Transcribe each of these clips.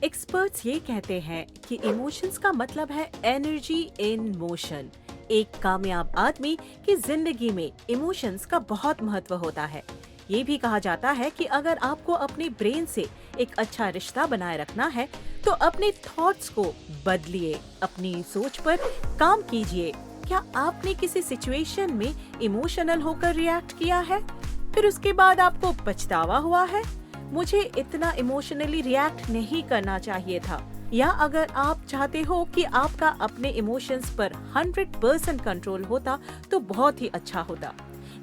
Experts ये कहते हैं कि इमोशंस का मतलब है एनर्जी इन मोशन। एक कामयाब आदमी की जिंदगी में इमोशंस का बहुत महत्व होता है। ये भी कहा जाता है कि अगर आपको अपने ब्रेन से एक अच्छा रिश्ता बनाए रखना है तो अपने थॉट्स को बदलिए, अपनी सोच पर काम कीजिए। क्या आपने किसी सिचुएशन में इमोशनल होकर रिएक्ट किया है, फिर उसके बाद आपको पछतावा हुआ है? मुझे इतना इमोशनली रिएक्ट नहीं करना चाहिए था। या अगर आप चाहते हो कि आपका अपने इमोशंस पर 100% कंट्रोल होता तो बहुत ही अच्छा होता,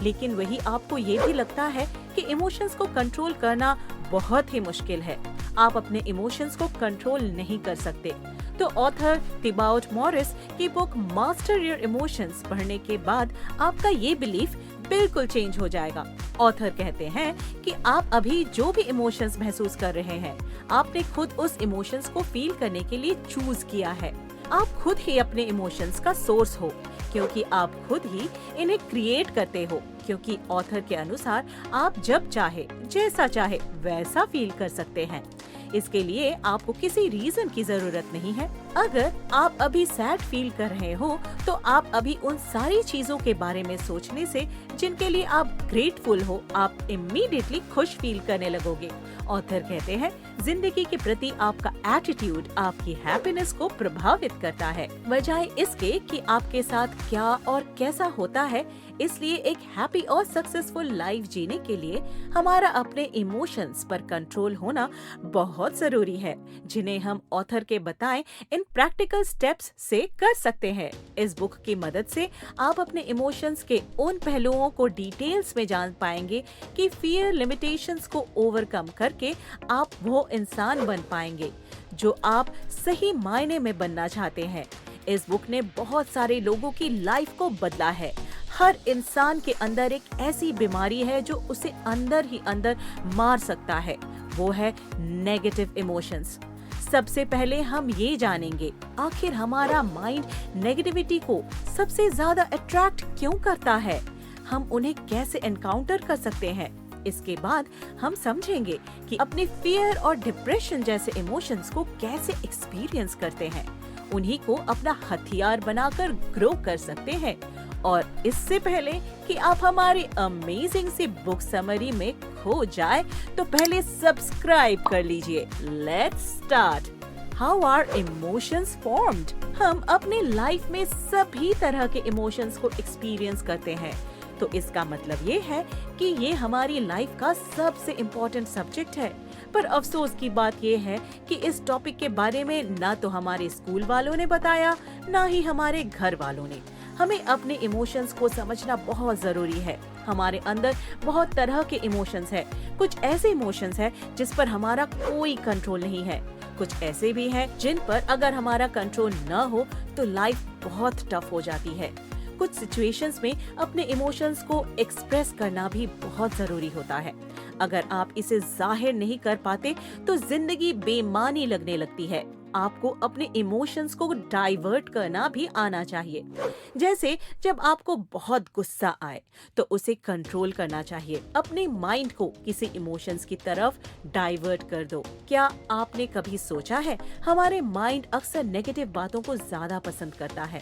लेकिन वही आपको ये भी लगता है कि इमोशंस को कंट्रोल करना बहुत ही मुश्किल है, आप अपने इमोशंस को कंट्रोल नहीं कर सकते। तो ऑथर थिबाउट मॉरिस की बुक मास्टर योर इमोशंस पढ़ने के बाद आपका ये बिलीफ बिल्कुल चेंज हो जाएगा। ऑथर कहते हैं कि आप अभी जो भी इमोशंस महसूस कर रहे हैं, आपने खुद उस इमोशंस को फील करने के लिए चूज किया है। आप खुद ही अपने इमोशंस का सोर्स हो, क्योंकि आप खुद ही इन्हें क्रिएट करते हो। क्योंकि ऑथर के अनुसार आप जब चाहे, जैसा चाहे वैसा फील कर सकते हैं। इसके लिए आपको किसी रीजन की जरूरत नहीं है। अगर आप अभी सैड फील कर रहे हो तो आप अभी उन सारी चीजों के बारे में सोचने से जिनके लिए आप ग्रेटफुल हो, आप इमीडिएटली खुश फील करने लगोगे। ऑथर कहते हैं जिंदगी के प्रति आपका एटीट्यूड आपकी हैप्पीनेस को प्रभावित करता है, बजाय इसके कि आपके साथ क्या और कैसा होता है। इसलिए एक हैप्पी और सक्सेसफुल लाइफ जीने के लिए हमारा अपने इमोशंस पर कंट्रोल होना बहुत जरूरी है, जिन्हें हम ऑथर के बताएं इन प्रैक्टिकल स्टेप्स से कर सकते हैं। इस बुक की मदद से आप अपने इमोशंस के उन पहलुओं को डिटेल्स में जान पाएंगे कि फियर लिमिटेशंस को ओवरकम करके आप वो इंसान बन पाएंगे जो आप सही मायने में बनना चाहते हैं। इस बुक ने बहुत सारे लोगों की लाइफ को बदला है। हर इंसान के अंदर एक ऐसी बीमारी है जो उसे अंदर ही अंदर मार सकता है, वो है नेगेटिव इमोशंस। सबसे पहले हम ये जानेंगे आखिर हमारा माइंड नेगेटिविटी को सबसे ज्यादा अट्रैक्ट क्यों करता है, हम उन्हें कैसे एनकाउंटर कर सकते हैं। इसके बाद हम समझेंगे कि अपने फियर और डिप्रेशन जैसे इमोशंस को कैसे एक्सपीरियंस करते हैं, उन्हीं को अपना हथियार बनाकर ग्रो कर सकते हैं। और इससे पहले कि आप हमारी अमेजिंग सी बुक समरी में खो जाए तो पहले सब्सक्राइब कर लीजिए। Let's start. How are emotions formed? हम अपने लाइफ में सभी तरह के इमोशंस को एक्सपीरियंस करते हैं, तो इसका मतलब ये है कि ये हमारी लाइफ का सबसे इम्पोर्टेंट सब्जेक्ट है। पर अफसोस की बात ये है कि इस टॉपिक के बारे में ना तो हमारे स्कूल वालों ने बताया, ना ही हमारे घर वालों ने। हमें अपने इमोशंस को समझना बहुत जरूरी है। हमारे अंदर बहुत तरह के इमोशंस है। कुछ ऐसे इमोशंस है जिस पर हमारा कोई कंट्रोल नहीं है, कुछ ऐसे भी हैं जिन पर अगर हमारा कंट्रोल न हो तो लाइफ बहुत टफ हो जाती है। कुछ सिचुएशंस में अपने इमोशंस को एक्सप्रेस करना भी बहुत जरूरी होता है। अगर आप इसे जाहिर नहीं कर पाते तो जिंदगी बेमानी लगने लगती है। आपको अपने इमोशंस को डाइवर्ट करना भी आना चाहिए। जैसे जब आपको बहुत गुस्सा आए तो उसे कंट्रोल करना चाहिए। अपने माइंड को किसी इमोशंस की तरफ डाइवर्ट कर दो। क्या आपने कभी सोचा है हमारे माइंड अक्सर नेगेटिव बातों को ज्यादा पसंद करता है?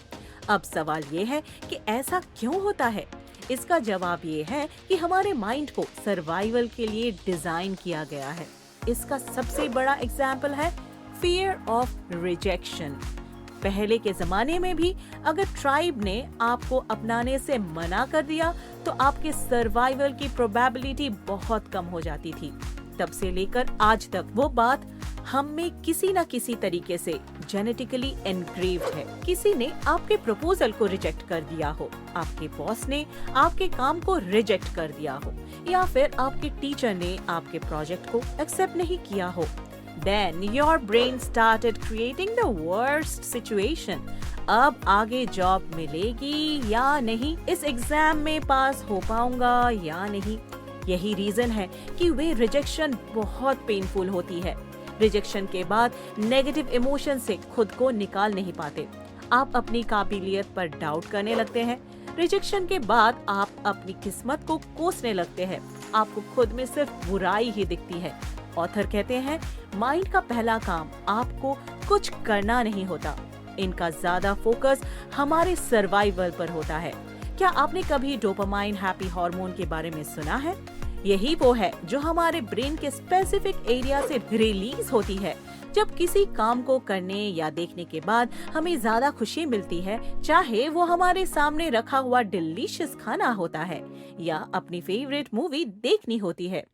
अब सवाल ये है कि ऐसा क्यों होता है? इसका जवाब ये है कि हमारे माइंड को सर्वाइवल के लिए डिजाइन किया गया है। इसका सबसे बड़ा एग्जाम्पल है फियर ऑफ रिजेक्शन। पहले के जमाने में भी अगर ट्राइब ने आपको अपनाने से मना कर दिया तो आपके सर्वाइवल की प्रोबेबिलिटी बहुत कम हो जाती थी। तब से लेकर आज तक वो बात हम में किसी न किसी तरीके से जेनेटिकली एनग्रेव्ड है। किसी ने आपके प्रपोजल को रिजेक्ट कर दिया हो, आपके बॉस ने आपके काम को रिजेक्ट कर दिया हो, या फिर आपके टीचर ने आपके प्रोजेक्ट को एक्सेप्ट नहीं किया हो। Then your brain started creating the worst situation. अब आगे जॉब मिलेगी या नहीं, इस एग्जाम में पास हो पाऊंगा या नहीं। यही रीजन है कि वे रिजेक्शन बहुत पेनफुल होती है। रिजेक्शन के बाद नेगेटिव इमोशन से खुद को निकाल नहीं पाते। आप अपनी काबिलियत पर डाउट करने लगते हैं। रिजेक्शन के बाद आप अपनी किस्मत को कोसने लगते हैं। आपको खुद में सिर्फ बुराई ही दिखती है। ऑथर कहते हैं, माइंड का पहला काम आपको कुछ करना नहीं होता, इनका ज्यादा फोकस हमारे सर्वाइवल पर होता है। क्या आपने कभी डोपामाइन हैप्पी हार्मोन के बारे में सुना है? यही वो है जो हमारे ब्रेन के स्पेसिफिक एरिया से रिलीज होती है जब किसी काम को करने या देखने के बाद हमें ज्यादा खुशी मिलती है, चाहे वो हमारे सामने रखा हुआ डिलीशियस खाना होता है या अपनी फेवरेट मूवी देखनी होती है।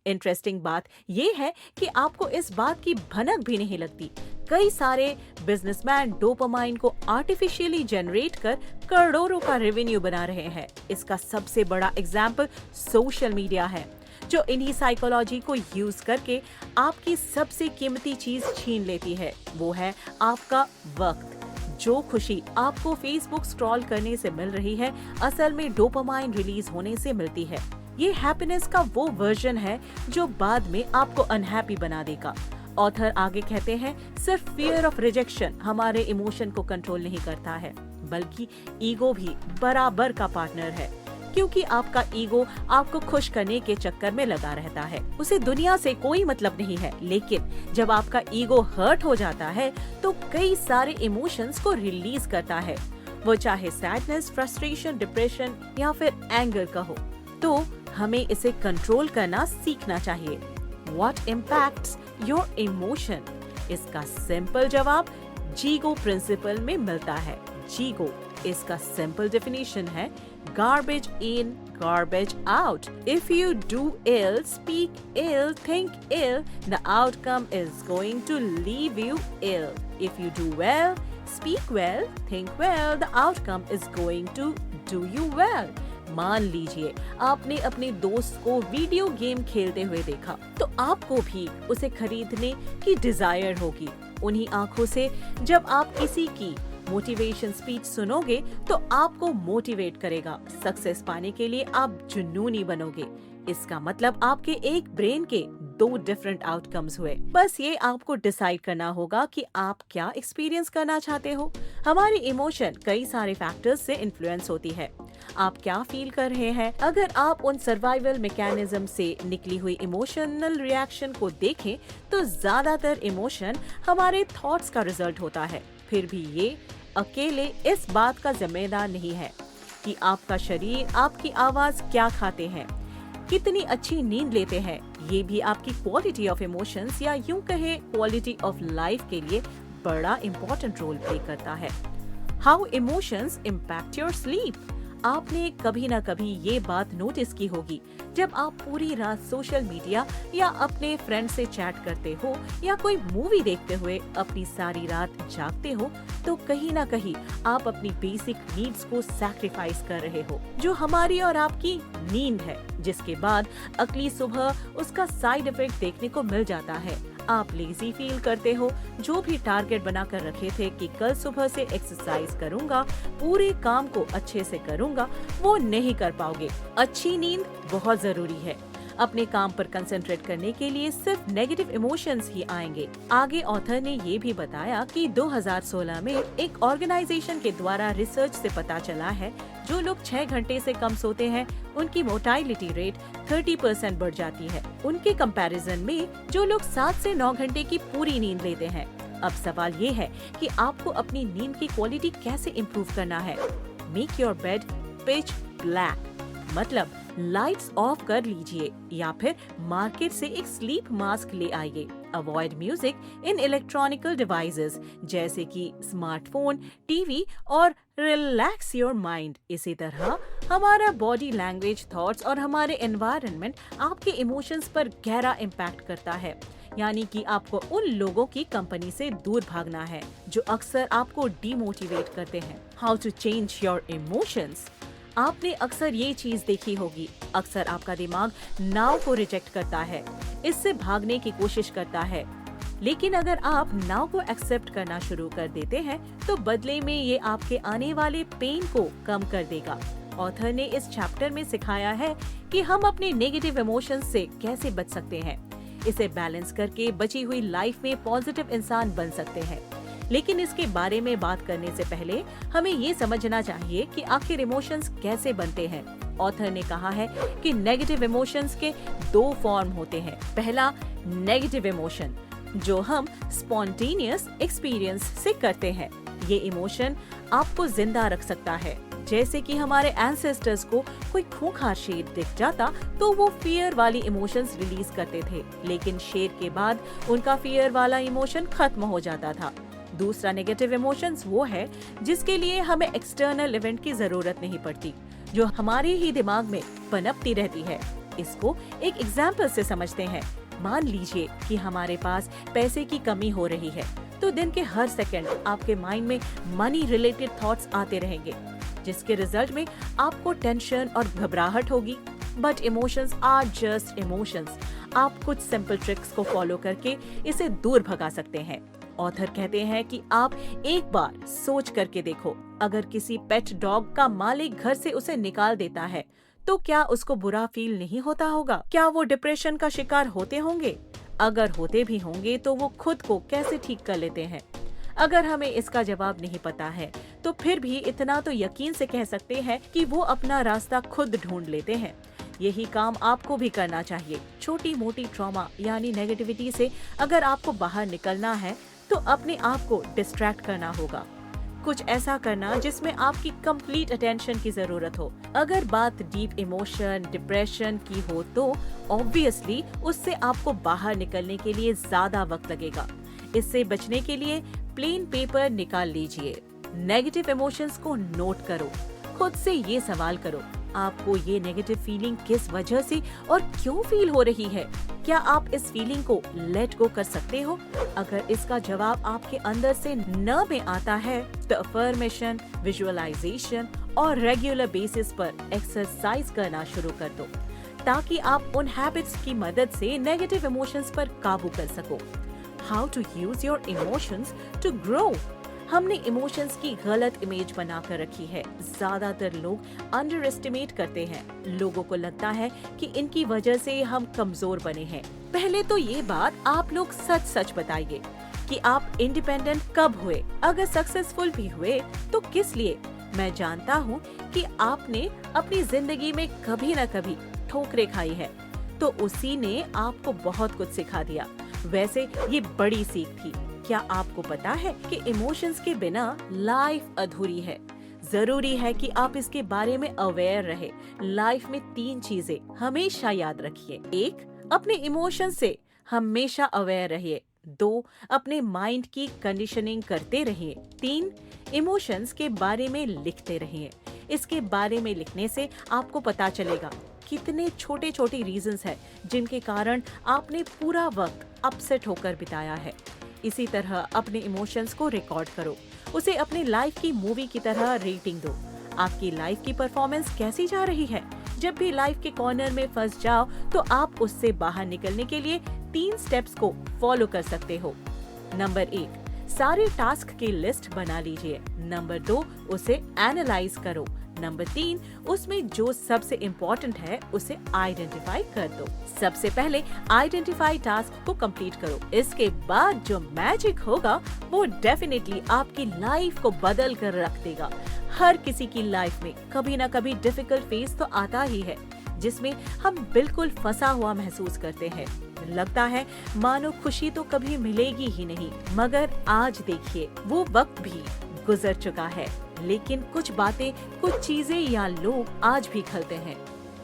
इंटरेस्टिंग बात ये है कि आपको इस बात की भनक भी नहीं लगती। कई सारे बिजनेसमैन डोपामाइन को आर्टिफिशियली जनरेट कर करोड़ों का रेवेन्यू बना रहे हैं। इसका सबसे बड़ा एग्जाम्पल सोशल मीडिया है, जो इन्हीं साइकोलॉजी को यूज करके आपकी सबसे कीमती चीज छीन लेती है। वो है आपका वक्त। जो खुशी आपको फेसबुक स्क्रॉल करने से मिल रही है, असल में डोपामाइन रिलीज होने से मिलती है। ये हैप्पीनेस का वो वर्जन है जो बाद में आपको अनहैप्पी बना देगा। ऑथर आगे कहते हैं, सिर्फ फियर ऑफ रिजेक्शन हमारे इमोशन को कंट्रोल नहीं करता है, बल्कि ईगो भी बराबर का पार्टनर है। क्योंकि आपका ईगो आपको खुश करने के चक्कर में लगा रहता है। उसे दुनिया से कोई मतलब नहीं है, लेकिन जब आपका ईगो हर्ट हो जाता है तो कई सारे इमोशंस को रिलीज करता है, वो चाहे सैडनेस, फ्रस्ट्रेशन, डिप्रेशन या फिर एंगर का हो। तो हमें इसे कंट्रोल करना सीखना चाहिए। What impacts your emotion? इसका सिंपल जवाब जीगो प्रिंसिपल में मिलता है। जीगो, इसका सिंपल डेफिनेशन है garbage in, garbage out. If you do ill, speak ill, think ill, the outcome is going to leave you ill. If you do well, speak well, think well, the outcome is going to do you well. मान लीजिए आपने अपने दोस्त को video game खेलते हुए देखा, तो आपको भी उसे खरीदने की डिजायर होगी। उन्हीं आंखों से जब आप किसी की मोटिवेशन स्पीच सुनोगे तो आपको मोटिवेट करेगा। सक्सेस पाने के लिए आप जुनूनी बनोगे। इसका मतलब आपके एक ब्रेन के दो डिफरेंट आउटकम्स हुए। बस ये आपको डिसाइड करना होगा कि आप क्या एक्सपीरियंस करना चाहते हो। हमारी इमोशन कई सारे फैक्टर्स से इन्फ्लुएंस होती है। आप क्या फील कर रहे हैं? अगर आप उन सर्वाइवल मैकेनिज्म से निकली हुई इमोशनल रिएक्शन को देखें तो ज्यादातर इमोशन हमारे थॉट्स का रिजल्ट होता है। फिर भी ये अकेले इस बात का जिम्मेदार नहीं है कि आपका शरीर आपकी आवाज क्या खाते हैं, कितनी अच्छी नींद लेते हैं। ये भी आपकी क्वालिटी ऑफ इमोशंस या यूं कहे क्वालिटी ऑफ लाइफ के लिए बड़ा इम्पोर्टेंट रोल प्ले करता है। How emotions impact your sleep. आपने कभी ना कभी ये बात नोटिस की होगी, जब आप पूरी रात सोशल मीडिया या अपने फ्रेंड से चैट करते हो या कोई मूवी देखते हुए अपनी सारी रात जागते हो, तो कहीं ना कहीं आप अपनी बेसिक नीड्स को सैक्रिफाइस कर रहे हो, जो हमारी और आपकी नींद है, जिसके बाद अगली सुबह उसका साइड इफेक्ट देखने को मिल जाता है। आप लेजी फील करते हो। जो भी टारगेट बनाकर रखे थे कि कल सुबह से एक्सरसाइज करूंगा, पूरे काम को अच्छे से करूंगा, वो नहीं कर पाओगे। अच्छी नींद बहुत जरूरी है। अपने काम पर कंसंट्रेट करने के लिए सिर्फ नेगेटिव इमोशंस ही आएंगे। आगे ऑथर ने ये भी बताया कि 2016 में एक ऑर्गेनाइजेशन के द्वारा रिसर्च से पता चला है, जो लोग 6 घंटे से कम सोते हैं उनकी मोर्टालिटी रेट 30% बढ़ जाती है, उनके कंपैरिजन में जो लोग 7 से 9 घंटे की पूरी नींद लेते हैं। अब सवाल ये है कि आपको अपनी नींद की क्वालिटी कैसे इम्प्रूव करना है। Make your bed pitch black, मतलब लाइट्स ऑफ कर लीजिए या फिर मार्केट से एक स्लीप मास्क ले आइए। Avoid music in electronical devices जैसे कि स्मार्टफोन, टीवी और रिलैक्स योर माइंड। इसी तरह हमारा बॉडी लैंग्वेज, थॉट्स और हमारे एनवायरनमेंट आपके इमोशंस पर गहरा इम्पैक्ट करता है। यानी कि आपको उन लोगों की कंपनी से दूर भागना है जो अक्सर आपको डिमोटिवेट करते हैं। How to change your emotions. आपने अक्सर ये चीज देखी होगी, अक्सर आपका दिमाग नाव को रिजेक्ट करता है, इससे भागने की कोशिश करता है। लेकिन अगर आप नाव को एक्सेप्ट करना शुरू कर देते हैं तो बदले में ये आपके आने वाले पेन को कम कर देगा। ऑथर ने इस चैप्टर में सिखाया है कि हम अपने नेगेटिव इमोशंस से कैसे बच सकते हैं। इसे बैलेंस करके बची हुई लाइफ में पॉजिटिव इंसान बन सकते हैं। लेकिन इसके बारे में बात करने से पहले हमें ये समझना चाहिए कि आखिर इमोशंस कैसे बनते हैं। ऑथर ने कहा है कि नेगेटिव इमोशंस के 2 फॉर्म होते हैं। पहला, नेगेटिव इमोशन जो हम स्पॉन्टेनियस एक्सपीरियंस से करते हैं। ये इमोशन आपको जिंदा रख सकता है। जैसे कि हमारे एंसेस्टर्स को कोई खूंखार शेर दिख जाता तो वो फियर वाली इमोशंस रिलीज करते थे, लेकिन शेर के बाद उनका फियर वाला इमोशन खत्म हो जाता था। दूसरा नेगेटिव इमोशंस वो है जिसके लिए हमें एक्सटर्नल इवेंट की जरूरत नहीं पड़ती, जो हमारे ही दिमाग में पनपती रहती है। इसको एक एग्जाम्पल से समझते हैं। मान लीजिए कि हमारे पास पैसे की कमी हो रही है, तो दिन के हर सेकंड आपके माइंड में मनी रिलेटेड थॉट्स आते रहेंगे, जिसके रिजल्ट में आपको टेंशन और घबराहट होगी। But emotions are just emotions. आप कुछ सिंपल ट्रिक्स को फॉलो करके इसे दूर भगा सकते हैं। ऑथर कहते हैं कि आप एक बार सोच करके देखो, अगर किसी पेट डॉग का मालिक घर से उसे निकाल देता है तो क्या उसको बुरा फील नहीं होता होगा? क्या वो डिप्रेशन का शिकार होते होंगे? अगर होते भी होंगे तो वो खुद को कैसे ठीक कर लेते हैं? अगर हमें इसका जवाब नहीं पता है तो फिर भी इतना तो यकीन से कह सकते हैं कि वो अपना रास्ता खुद ढूंढ लेते हैं। यही काम आपको भी करना चाहिए। छोटी मोटी ट्रॉमा यानी नेगेटिविटी से अगर आपको बाहर निकलना है तो अपने आप को डिस्ट्रैक्ट करना होगा। कुछ ऐसा करना जिसमें आपकी कंप्लीट अटेंशन की जरूरत हो। अगर बात डीप इमोशन, डिप्रेशन की हो तो ऑब्वियसली उससे आपको बाहर निकलने के लिए ज्यादा वक्त लगेगा। इससे बचने के लिए प्लेन पेपर निकाल लीजिए। नेगेटिव इमोशंस को नोट करो। खुद से ये सवाल करो, आपको ये नेगेटिव फीलिंग किस वजह से और क्यों फील हो रही है? क्या आप इस फीलिंग को लेट गो कर सकते हो? अगर इसका जवाब आपके अंदर से न में आता है तो अफर्मेशन, विजुअलाइजेशन और रेगुलर बेसिस पर एक्सरसाइज करना शुरू कर दो, ताकि आप उन हैबिट्स की मदद से नेगेटिव इमोशंस पर काबू कर सको। How to use your emotions to grow. हमने इमोशंस की गलत इमेज बनाकर रखी है। ज्यादातर लोग अंडर एस्टिमेट करते हैं। लोगों को लगता है कि इनकी वजह से हम कमजोर बने हैं। पहले तो ये बात आप लोग सच सच बताइए कि आप इंडिपेंडेंट कब हुए? अगर सक्सेसफुल भी हुए तो किस लिए? मैं जानता हूँ कि आपने अपनी जिंदगी में कभी न कभी ठोकरें खाई है, तो उसी ने आपको बहुत कुछ सिखा दिया। वैसे ये बड़ी सीख थी। क्या आपको पता है कि इमोशंस के बिना लाइफ अधूरी है? जरूरी है कि आप इसके बारे में अवेयर रहे। लाइफ में 3 चीजें हमेशा याद रखिए। 1, अपने इमोशन से हमेशा अवेयर रहिए। 2, अपने माइंड की कंडीशनिंग करते रहिए। 3, इमोशंस के बारे में लिखते रहिए। इसके बारे में लिखने से आपको पता चलेगा कितने छोटे छोटे रीजंस हैं जिनके कारण आपने पूरा वक्त अपसेट होकर बिताया है। इसी तरह अपने इमोशंस को रिकॉर्ड करो। उसे अपनी लाइफ की मूवी की तरह रेटिंग दो। आपकी लाइफ की परफॉर्मेंस कैसी जा रही है? जब भी लाइफ के कॉर्नर में फंस जाओ तो आप उससे बाहर निकलने के लिए 3 स्टेप्स को फॉलो कर सकते हो। नंबर 1, सारे टास्क की लिस्ट बना लीजिए। नंबर 2, उसे एनालाइज करो। नंबर 3, उसमें जो सबसे इम्पोर्टेंट है उसे आइडेंटिफाई कर दो। सबसे पहले आइडेंटिफाई टास्क को कंप्लीट करो। इसके बाद जो मैजिक होगा वो डेफिनेटली आपकी लाइफ को बदल कर रख देगा। हर किसी की लाइफ में कभी ना कभी डिफिकल्ट फेज तो आता ही है, जिसमें हम बिल्कुल फंसा हुआ महसूस करते हैं। लगता है मानो खुशी तो कभी मिलेगी ही नहीं। मगर आज देखिए वो वक्त भी गुजर चुका है, लेकिन कुछ बातें, कुछ चीजें या लोग आज भी खलते हैं।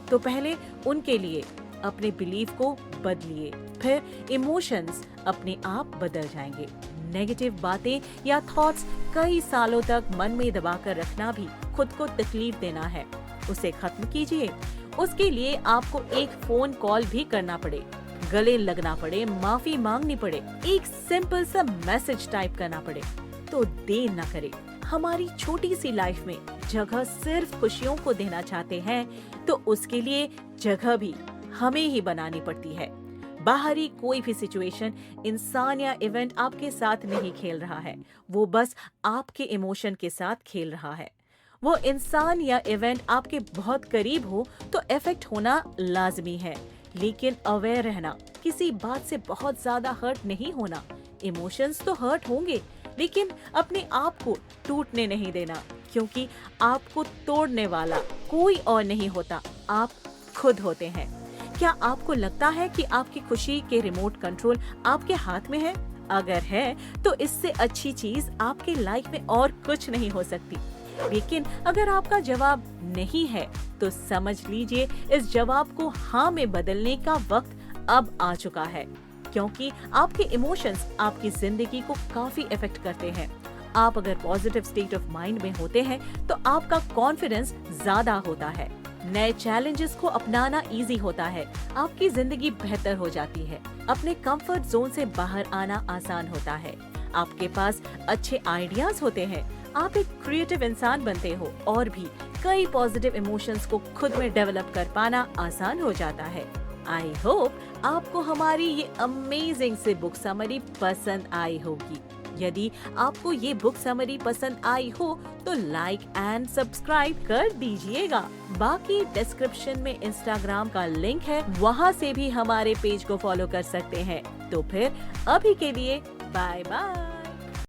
तो पहले उनके लिए अपने बिलीफ को बदलिए, फिर इमोशंस अपने आप बदल जाएंगे। नेगेटिव बातें या थॉट्स कई सालों तक मन में दबाकर रखना भी खुद को तकलीफ देना है। उसे खत्म कीजिए। उसके लिए आपको एक फोन कॉल भी करना पड़े, गले लगना पड़े, माफी मांगनी पड़े, एक सिंपल सा मैसेज टाइप करना पड़े, तो देर न करें। हमारी छोटी सी लाइफ में जगह सिर्फ खुशियों को देना चाहते हैं तो उसके लिए जगह भी हमें ही बनानी पड़ती है। बाहरी कोई भी सिचुएशन, इंसान या इवेंट आपके साथ नहीं खेल रहा है, वो बस आपके इमोशन के साथ खेल रहा है। वो इंसान या इवेंट आपके बहुत करीब हो तो इफेक्ट होना लाजमी है, लेकिन अवेयर रहना, किसी बात से बहुत ज्यादा हर्ट नहीं होना। इमोशंस तो हर्ट होंगे, लेकिन अपने आप को टूटने नहीं देना। क्योंकि आपको तोड़ने वाला कोई और नहीं होता, आप खुद होते हैं। क्या आपको लगता है कि आपकी खुशी के रिमोट कंट्रोल आपके हाथ में है? अगर है तो इससे अच्छी चीज आपकी लाइफ में और कुछ नहीं हो सकती। लेकिन अगर आपका जवाब नहीं है तो समझ लीजिए इस जवाब को हाँ में बदलने का वक्त अब आ चुका है, क्योंकि आपके इमोशंस आपकी जिंदगी को काफी इफेक्ट करते हैं। आप अगर पॉजिटिव स्टेट ऑफ माइंड में होते हैं तो आपका कॉन्फिडेंस ज्यादा होता है, नए चैलेंजेस को अपनाना इजी होता है, आपकी जिंदगी बेहतर हो जाती है, अपने कंफर्ट जोन से बाहर आना आसान होता है, आपके पास अच्छे आइडियाज होते हैं, आप एक क्रिएटिव इंसान बनते हो और भी कई पॉजिटिव इमोशंस को खुद में डेवलप कर पाना आसान हो जाता है। आई होप आपको हमारी ये अमेजिंग सी बुक समरी पसंद आई होगी। यदि आपको ये बुक समरी पसंद आई हो तो लाइक एंड सब्सक्राइब कर दीजिएगा। बाकी डिस्क्रिप्शन में इंस्टाग्राम का लिंक है, वहाँ से भी हमारे पेज को फॉलो कर सकते हैं। तो फिर अभी के लिए बाय बाय।